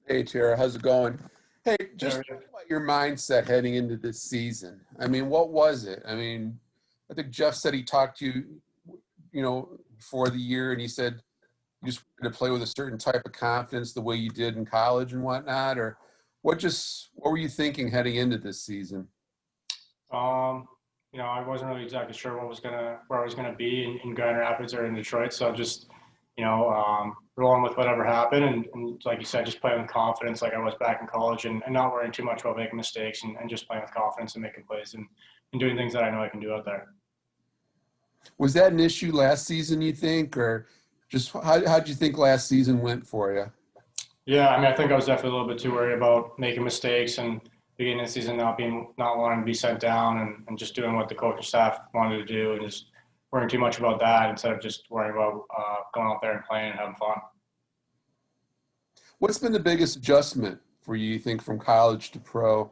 Hey, Tara, how's it going? Hey, just There, talk about your mindset heading into this season. I mean, what was it? I mean, I think Jeff said he talked to you, before the year, and he said you just wanted to play with a certain type of confidence, the way you did in college and whatnot. Or what were you thinking heading into this season? um, I wasn't really exactly sure where I was gonna be in Grand Rapids or in Detroit. So just, rolling with whatever happened, and like you said, just playing with confidence, like I was back in college, and not worrying too much about making mistakes, and just playing with confidence and making plays and doing things that I know I can do out there. Was that an issue last season, you think, or just how'd you think last season went for you? Yeah, I mean, I think I was definitely a little bit too worried about making mistakes and beginning of the season not wanting to be sent down and just doing what the coaching staff wanted to do and just worrying too much about that instead of just worrying about going out there and playing and having fun. What's been the biggest adjustment for you think, from college to pro?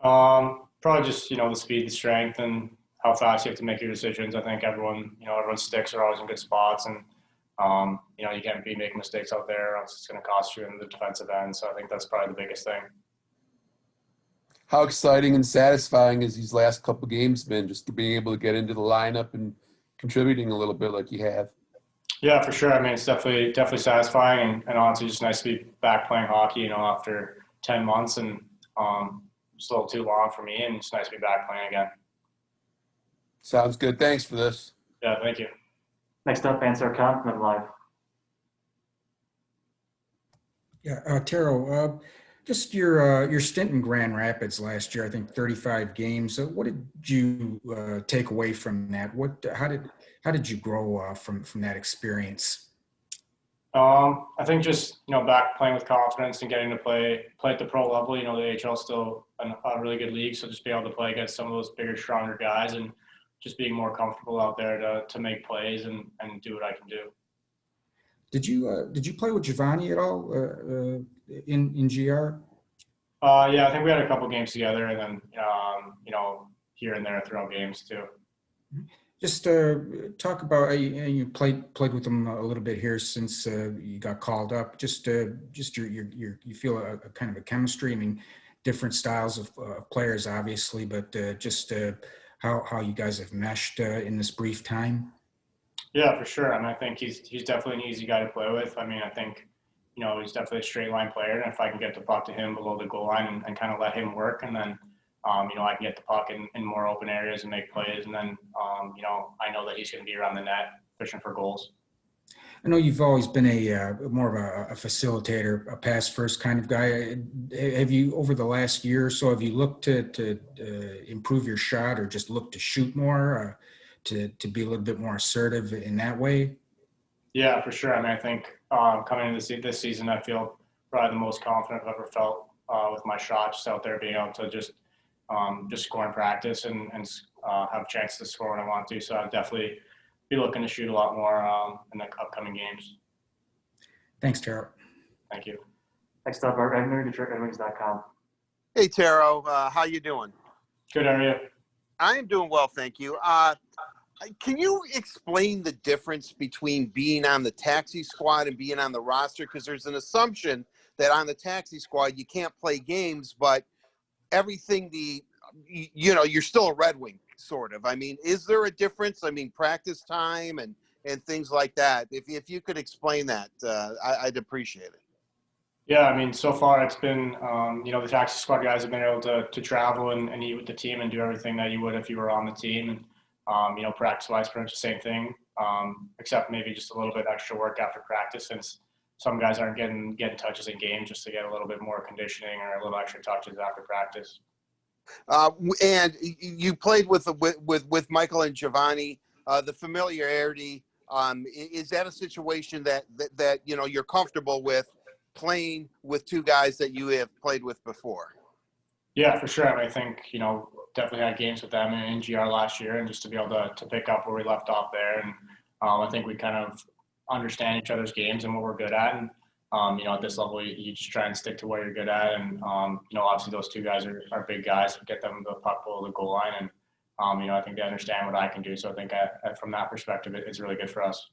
Probably just the speed, the strength, and how fast you have to make your decisions. I think everyone's sticks are always in good spots, and you can't be making mistakes out there, or else it's going to cost you in the defensive end. So I think that's probably the biggest thing. How exciting and satisfying has these last couple games been, just to being able to get into the lineup and contributing a little bit like you have? Yeah, for sure. I mean, it's definitely satisfying, and honestly, just nice to be back playing hockey. After 10 months, and it's a little too long for me, and it's nice to be back playing again. Sounds good. Thanks for this. Yeah, thank you. Next up, Answer Compliment Live. Yeah, Taro, just your stint in Grand Rapids last year, I think 35 games. What did you take away from that? How did you grow from that experience? I think just back playing with confidence and getting to play at the pro level. The AHL is still a really good league, so just being able to play against some of those bigger, stronger guys, and just being more comfortable out there to make plays and do what I can do. Did you play with Giovanni at all in GR? Yeah, I think we had a couple games together, and then here and there throughout games too. Just talk about you played with him a little bit here since you got called up. Just you feel a kind of a chemistry. I mean, different styles of players, obviously, but just how you guys have meshed in this brief time. Yeah, for sure. I mean, I think he's definitely an easy guy to play with. I mean, I think he's definitely a straight line player, and if I can get the puck to him below the goal line and kind of let him work, and then I can get the puck in more open areas and make plays, and then I know that he's going to be around the net fishing for goals. I know you've always been a more of a facilitator, a pass first kind of guy. Have you, over the last year or so, have you looked to improve your shot, or just look to shoot more, to be a little bit more assertive in that way? Yeah, for sure. I mean, I think coming into this season, I feel probably the most confident I've ever felt with my shot, just out there being able to just score in practice and have a chance to score when I want to. So I'll definitely be looking to shoot a lot more in the upcoming games. Thanks, Taro. Thank you. Next up, Art Edner, DetroitRedWings.com. Hey, Taro, how you doing? Good, how are you? I am doing well, thank you. Can you explain the difference between being on the taxi squad and being on the roster? Because there's an assumption that on the taxi squad you can't play games, but everything you're still a Red Wing, sort of. I mean, is there a difference? I mean, practice time and things like that. If you could explain that, I'd appreciate it. Yeah, I mean, so far it's been, the taxi squad guys have been able to travel and eat with the team and do everything that you would if you were on the team. And, practice-wise, pretty much the same thing, except maybe just a little bit extra work after practice, since some guys aren't getting touches in games, just to get a little bit more conditioning or a little extra touches after practice. And you played with Michael and Giovanni. The familiarity, is that a situation that you're comfortable with, playing with two guys that you have played with before? Yeah, for sure. I mean, I think, definitely had games with them in GR last year, and just to be able to pick up where we left off there. And I think we kind of understand each other's games and what we're good at. And, at this level, you just try and stick to what you're good at. And, obviously those two guys are big guys, get them the puck below the goal line. And, I think they understand what I can do. So I think from that perspective, it's really good for us.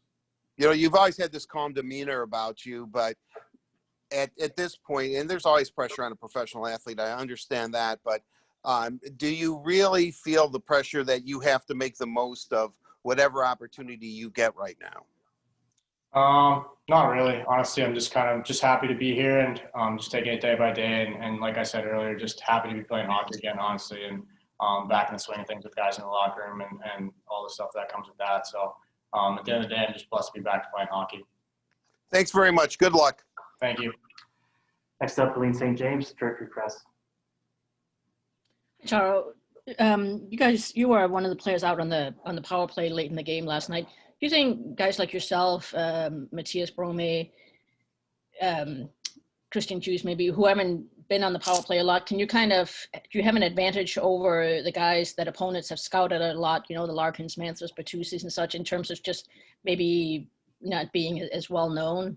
You've always had this calm demeanor about you, but at this point, and there's always pressure on a professional athlete, I understand that, but do you really feel the pressure that you have to make the most of whatever opportunity you get right now? Not really. Honestly, I'm just just happy to be here and just taking it day by day. And like I said earlier, just happy to be playing hockey again, honestly, and back in the swing of things with guys in the locker room and all the stuff that comes with that. So at the end of the day, I'm just blessed to be back to playing hockey. Thanks very much. Good luck. Thank you. Next up, Helene St. James, Directory Press. Taro, you were one of the players out on the power play late in the game last night. Do you think guys like yourself, Matthias Brome, Christian Hughes, maybe who haven't been on the power play a lot, do you have an advantage over the guys that opponents have scouted a lot? You know, the Larkins, Manthers, Bertuzzi's, and such, in terms of just maybe not being as well known.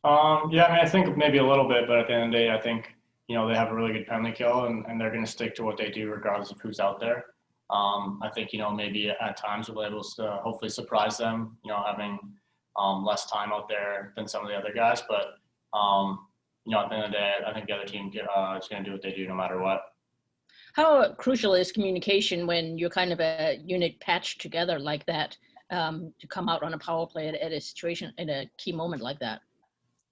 Yeah, I mean, I think maybe a little bit, but at the end of the day, I think they have a really good penalty kill, and they're going to stick to what they do regardless of who's out there. I think, maybe at times we'll be able to hopefully surprise them, having less time out there than some of the other guys. But, at the end of the day, I think the other team is going to do what they do no matter what. How crucial is communication when you're kind of a unit patched together like that to come out on a power play at a situation, in a key moment like that?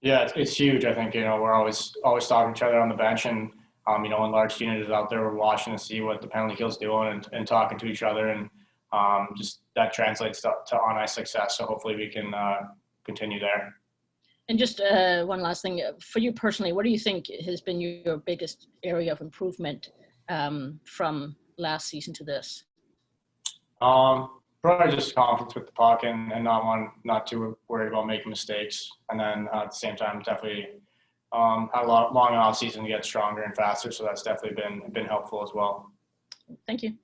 Yeah, it's huge. I think, we're always talking to each other on the bench, and when large unit is out there, we're watching to see what the penalty kill's doing and talking to each other, and just that translates to on ice success. So hopefully we can continue there. And just one last thing for you personally, what do you think has been your biggest area of improvement from last season to this? Probably just confidence with the puck and not too worried about making mistakes. And then at the same time, definitely had a long off season to get stronger and faster. So that's definitely been helpful as well. Thank you.